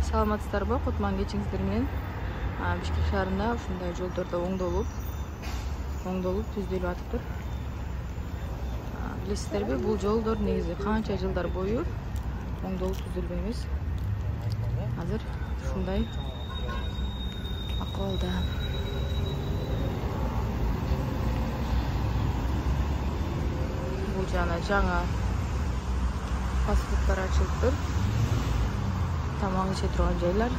Саламатсыздарбы? Кутман кечиңиздер менен. Бишкек шаарында ушундай жолдордо оңдолуп түздөлүп атыптыр. Билесиздерби, бул жолдор негизи канча жылдар бою оңдолуп түзүлбөй эмес. Азыр ушундай акыбалда. Бул жана жаңа фастфудтар ачылыптыр. Тамак иче турган жайлар.